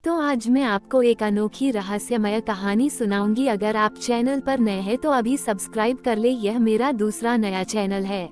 तो आज मैं आपको एक अनोखी रहस्यमय कहानी सुनाऊंगी। अगर आप चैनल पर नए हैं तो अभी सब्सक्राइब कर ले, यह मेरा दूसरा नया चैनल है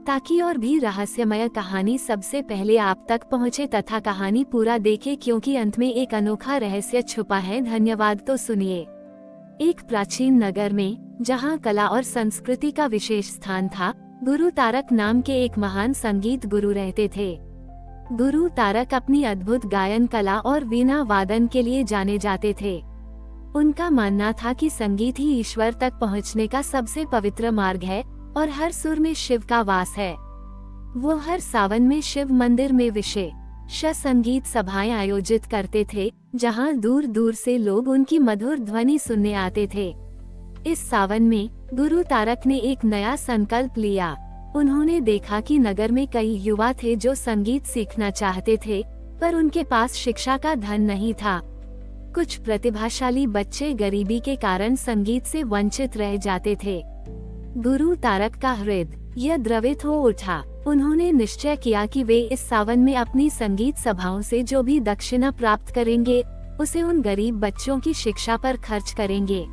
ताकि और भी रहस्यमय कहानी सबसे पहले आप तक पहुंचे तथा कहानी पूरा देखें, क्योंकि अंत में एक अनोखा रहस्य छुपा है। धन्यवाद। तो सुनिए। एक प्राचीन नगर में, जहां कला और संस्कृति का विशेष स्थान था, गुरु तारक नाम के एक महान संगीत गुरु रहते थे। गुरु तारक अपनी अद्भुत गायन कला और वीणा वादन के लिए जाने जाते थे। उनका मानना था कि संगीत ही ईश्वर तक पहुंचने का सबसे पवित्र मार्ग है और हर सुर में शिव का वास है। वो हर सावन में शिव मंदिर में विशेष संगीत सभाएं आयोजित करते थे, जहां दूर दूर से लोग उनकी मधुर ध्वनि सुनने आते थे। इस सावन में गुरु तारक ने एक नया संकल्प लिया। उन्होंने देखा कि नगर में कई युवा थे जो संगीत सीखना चाहते थे, पर उनके पास शिक्षा का धन नहीं था। कुछ प्रतिभाशाली बच्चे गरीबी के कारण संगीत से वंचित रह जाते थे। गुरु तारक का हृदय द्रवित हो उठा। उन्होंने निश्चय किया कि वे इस सावन में अपनी संगीत सभाओं से जो भी दक्षिणा प्राप्त करेंगे, उसे उन गरीब बच्चों की शिक्षा पर खर्च करेंगे।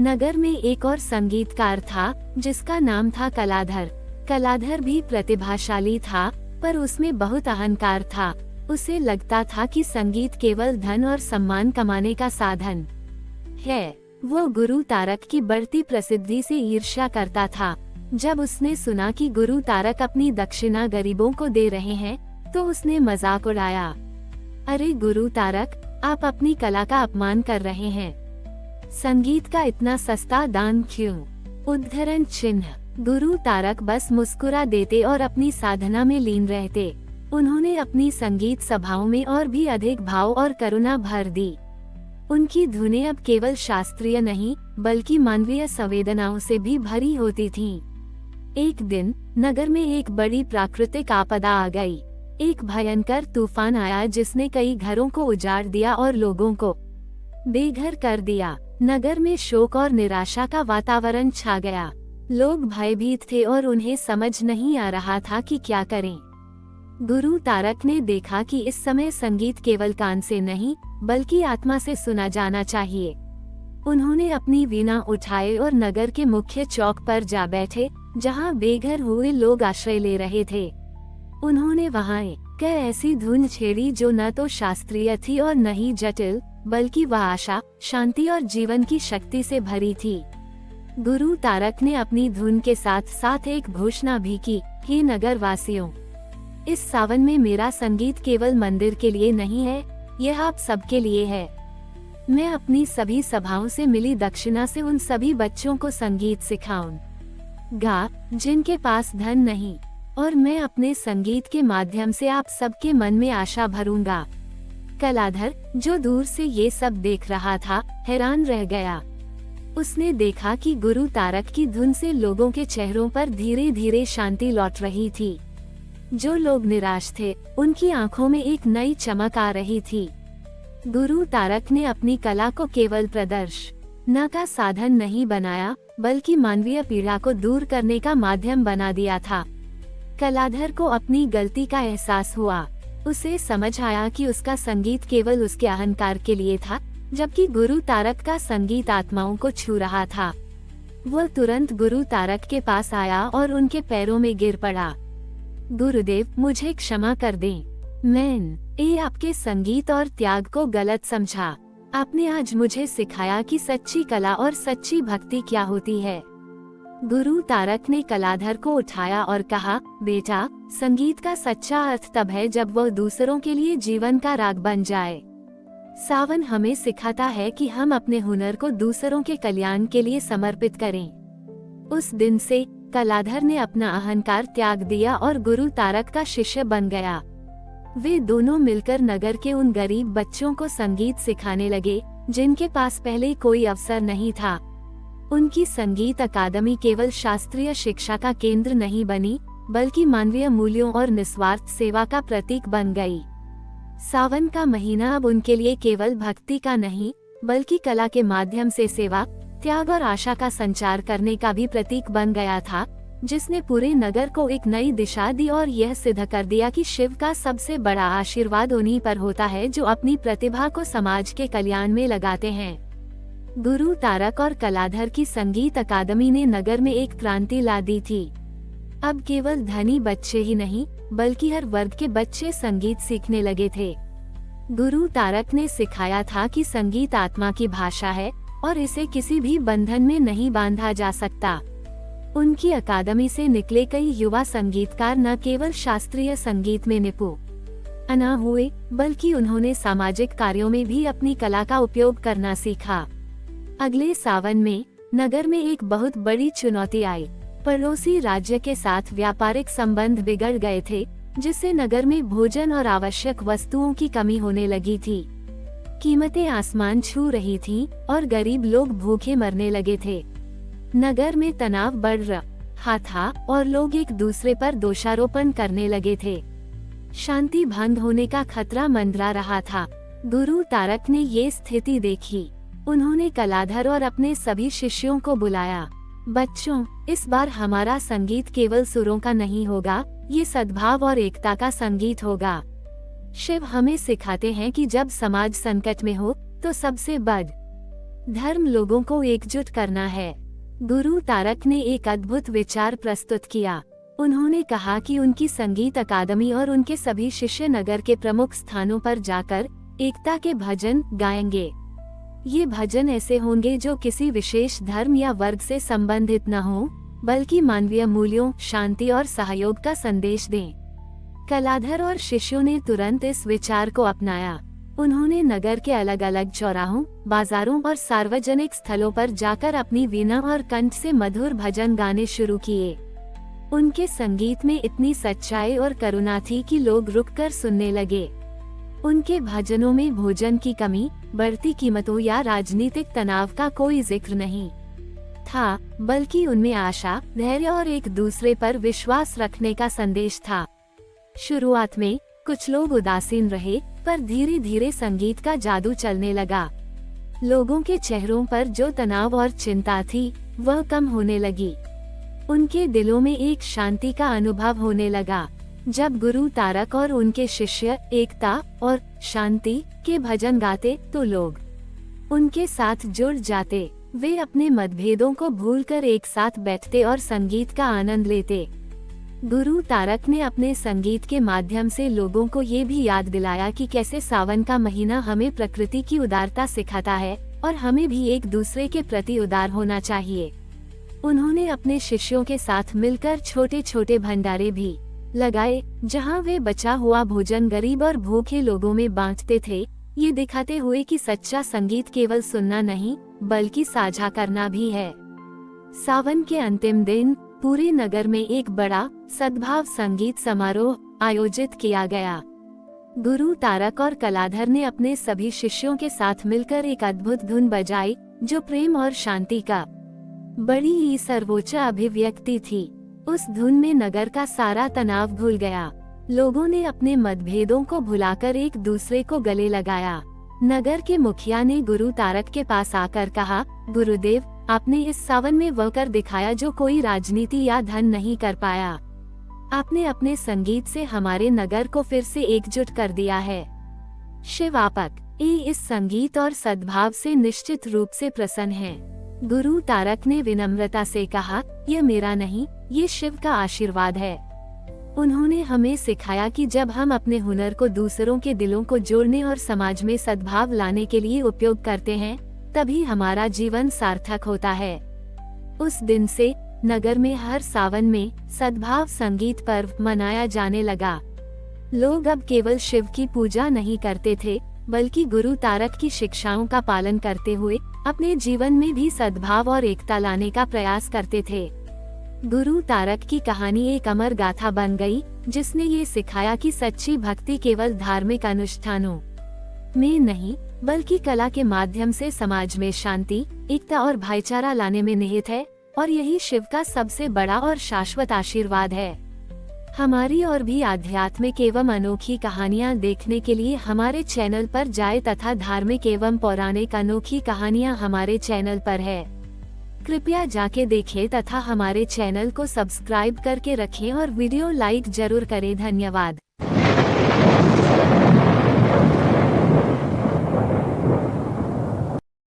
नगर में एक और संगीतकार था, जिसका नाम था कलाधर। कलाधर भी प्रतिभाशाली था, पर उसमें बहुत अहंकार था। उसे लगता था कि संगीत केवल धन और सम्मान कमाने का साधन है। वो गुरु तारक की बढ़ती प्रसिद्धि से ईर्ष्या करता था। जब उसने सुना कि गुरु तारक अपनी दक्षिणा गरीबों को दे रहे हैं, तो उसने मजाक उड़ाया। अरे गुरु तारक, आप अपनी कला का अपमान कर रहे हैं। संगीत का इतना सस्ता दान क्यों? उद्धरण चिन्ह। गुरु तारक बस मुस्कुरा देते और अपनी साधना में लीन रहते। उन्होंने अपनी संगीत सभाओं में और भी अधिक भाव और करुणा भर दी। उनकी धुनें अब केवल शास्त्रीय नहीं, बल्कि मानवीय संवेदनाओं से भी भरी होती थीं। एक दिन नगर में एक बड़ी प्राकृतिक आपदा आ गई। एक भयंकर तूफान आया जिसने कई घरों को उजाड़ दिया और लोगों को बेघर कर दिया। नगर में शोक और निराशा का वातावरण छा गया। लोग भयभीत थे और उन्हें समझ नहीं आ रहा था कि क्या करें। गुरु तारक ने देखा कि इस समय संगीत केवल कान से नहीं, बल्कि आत्मा से सुना जाना चाहिए। उन्होंने अपनी वीणा उठाए और नगर के मुख्य चौक पर जा बैठे, जहां बेघर हुए लोग आश्रय ले रहे थे। उन्होंने वहां एक ऐसी धुन छेड़ी जो न तो शास्त्रीय थी और न ही जटिल, बल्कि वह आशा, शांति और जीवन की शक्ति से भरी थी। गुरु तारक ने अपनी धुन के साथ साथ एक घोषणा भी की, हे नगर वासियों, इस सावन में मेरा संगीत केवल मंदिर के लिए नहीं है, यह आप सबके लिए है। मैं अपनी सभी सभाओं से मिली दक्षिणा से उन सभी बच्चों को संगीत सिखाऊंगा जिनके पास धन नहीं, और मैं अपने संगीत के माध्यम से आप सबके मन में आशा भरूंगा। कलाधर, जो दूर से ये सब देख रहा था, हैरान रह गया। उसने देखा कि गुरु तारक की धुन से लोगों के चेहरों पर धीरे धीरे शांति लौट रही थी। जो लोग निराश थे, उनकी आंखों में एक नई चमक आ रही थी। गुरु तारक ने अपनी कला को केवल प्रदर्शन का साधन नहीं बनाया, बल्कि मानवीय पीड़ा को दूर करने का माध्यम बना दिया था। कलाधर को अपनी गलती का एहसास हुआ। उसे समझ आया कि उसका संगीत केवल उसके अहंकार के लिए था, जबकि गुरु तारक का संगीत आत्माओं को छू रहा था। वो तुरंत गुरु तारक के पास आया और उनके पैरों में गिर पड़ा। गुरुदेव, मुझे क्षमा कर दें। मैंने आपके संगीत और त्याग को गलत समझा। आपने आज मुझे सिखाया कि सच्ची कला और सच्ची भक्ति क्या होती है। गुरु तारक ने कलाधर को उठाया और कहा, बेटा, संगीत का सच्चा अर्थ तब है जब वह दूसरों के लिए जीवन का राग बन जाए। सावन हमें सिखाता है कि हम अपने हुनर को दूसरों के कल्याण के लिए समर्पित करें। उस दिन से कलाधर ने अपना अहंकार त्याग दिया और गुरु तारक का शिष्य बन गया। वे दोनों मिलकर नगर के उन गरीब बच्चों को संगीत सिखाने लगे, जिनके पास पहले कोई अवसर नहीं था। उनकी संगीत अकादमी केवल शास्त्रीय शिक्षा का केंद्र नहीं बनी, बल्कि मानवीय मूल्यों और निस्वार्थ सेवा का प्रतीक बन गई। सावन का महीना अब उनके लिए केवल भक्ति का नहीं, बल्कि कला के माध्यम से सेवा, त्याग और आशा का संचार करने का भी प्रतीक बन गया था, जिसने पूरे नगर को एक नई दिशा दी और यह सिद्ध कर दिया कि शिव का सबसे बड़ा आशीर्वाद उन्हीं पर होता है जो अपनी प्रतिभा को समाज के कल्याण में लगाते हैं। गुरु तारक और कलाधर की संगीत अकादमी ने नगर में एक क्रांति ला दी थी। अब केवल धनी बच्चे ही नहीं बल्कि हर वर्ग के बच्चे संगीत सीखने लगे थे। गुरु तारक ने सिखाया था कि संगीत आत्मा की भाषा है और इसे किसी भी बंधन में नहीं बांधा जा सकता। उनकी अकादमी से निकले कई युवा संगीतकार न केवल शास्त्रीय संगीत में निपुण हुए बल्कि उन्होंने सामाजिक कार्यों में भी अपनी कला का उपयोग करना सीखा। अगले सावन में नगर में एक बहुत बड़ी चुनौती आई। पड़ोसी राज्य के साथ व्यापारिक संबंध बिगड़ गए थे, जिससे नगर में भोजन और आवश्यक वस्तुओं की कमी होने लगी थी। कीमतें आसमान छू रही थीं और गरीब लोग भूखे मरने लगे थे। नगर में तनाव बढ़ रहा था और लोग एक दूसरे पर दोषारोपण करने लगे थे। शांति भंग होने का खतरा मंडरा रहा था। गुरु तारक ने ये स्थिति देखी। उन्होंने कलाधर और अपने सभी शिष्यों को बुलाया। बच्चों, इस बार हमारा संगीत केवल सुरों का नहीं होगा, ये सद्भाव और एकता का संगीत होगा। शिव हमें सिखाते हैं कि जब समाज संकट में हो तो सबसे बड़ा धर्म लोगों को एकजुट करना है। गुरु तारक ने एक अद्भुत विचार प्रस्तुत किया। उन्होंने कहा कि उनकी संगीत अकादमी और उनके सभी शिष्य नगर के प्रमुख स्थानों पर जाकर एकता के भजन गाएंगे। ये भजन ऐसे होंगे जो किसी विशेष धर्म या वर्ग से संबंधित न हो, बल्कि मानवीय मूल्यों, शांति और सहयोग का संदेश दें। कलाधर और शिष्यों ने तुरंत इस विचार को अपनाया। उन्होंने नगर के अलग अलग चौराहों, बाजारों और सार्वजनिक स्थलों पर जाकर अपनी वीणा और कंठ से मधुर भजन गाने शुरू किए। उनके संगीत में इतनी सच्चाई और करुणा थी कि लोग रुककर सुनने लगे। उनके भजनों में भोजन की कमी, बढ़ती कीमतों या राजनीतिक तनाव का कोई जिक्र नहीं था, बल्कि उनमें आशा, धैर्य और एक दूसरे पर विश्वास रखने का संदेश था। शुरुआत में कुछ लोग उदासीन रहे, पर धीरे धीरे संगीत का जादू चलने लगा। लोगों के चेहरों पर जो तनाव और चिंता थी, वह कम होने लगी। उनके दिलों में एक शांति का अनुभव होने लगा। जब गुरु तारक और उनके शिष्य एकता और शांति के भजन गाते तो लोग उनके साथ जुड़ जाते। वे अपने मतभेदों को भूलकर एक साथ बैठते और संगीत का आनंद लेते। गुरु तारक ने अपने संगीत के माध्यम से लोगों को ये भी याद दिलाया कि कैसे सावन का महीना हमें प्रकृति की उदारता सिखाता है और हमें भी एक दूसरे के प्रति उदार होना चाहिए। उन्होंने अपने शिष्यों के साथ मिलकर छोटे छोटे भंडारे भी लगाए, जहां वे बचा हुआ भोजन गरीब और भूखे लोगों में बांटते थे, ये दिखाते हुए कि सच्चा संगीत केवल सुनना नहीं बल्कि साझा करना भी है। सावन के अंतिम दिन पूरे नगर में एक बड़ा सद्भाव संगीत समारोह आयोजित किया गया। गुरु तारक और कलाधर ने अपने सभी शिष्यों के साथ मिलकर एक अद्भुत धुन बजाई, जो प्रेम और शांति का बड़ी ही सर्वोच्च अभिव्यक्ति थी। उस धुन में नगर का सारा तनाव भूल गया। लोगों ने अपने मतभेदों को भुलाकर एक दूसरे को गले लगाया। नगर के मुखिया ने गुरु तारक के पास आकर कहा, गुरुदेव, आपने इस सावन में वह कर दिखाया जो कोई राजनीति या धन नहीं कर पाया। आपने अपने संगीत से हमारे नगर को फिर से एकजुट कर दिया है। शिव आपक इस संगीत और सद्भाव से निश्चित रूप से प्रसन्न हैं। गुरु तारक ने विनम्रता से कहा, यह मेरा नहीं, ये शिव का आशीर्वाद है। उन्होंने हमें सिखाया कि जब हम अपने हुनर को दूसरों के दिलों को जोड़ने और समाज में सद्भाव लाने के लिए उपयोग करते हैं, तभी हमारा जीवन सार्थक होता है। उस दिन से नगर में हर सावन में सद्भाव संगीत पर्व मनाया जाने लगा। लोग अब केवल शिव की पूजा नहीं करते थे, बल्कि गुरु तारक की शिक्षाओं का पालन करते हुए अपने जीवन में भी सद्भाव और एकता लाने का प्रयास करते थे। गुरु तारक की कहानी एक अमर गाथा बन गई, जिसने ये सिखाया कि सच्ची भक्ति केवल धार्मिक अनुष्ठानों में नहीं, बल्कि कला के माध्यम से समाज में शांति, एकता और भाईचारा लाने में निहित है, और यही शिव का सबसे बड़ा और शाश्वत आशीर्वाद है। हमारी और भी आध्यात्मिक एवं अनोखी कहानियाँ देखने के लिए हमारे चैनल पर जाएं तथा धार्मिक एवं पौराणिक अनोखी कहानियाँ हमारे चैनल पर है। कृपया जाके देखें तथा हमारे चैनल को सब्सक्राइब करके रखें और वीडियो लाइक जरूर करें। धन्यवाद।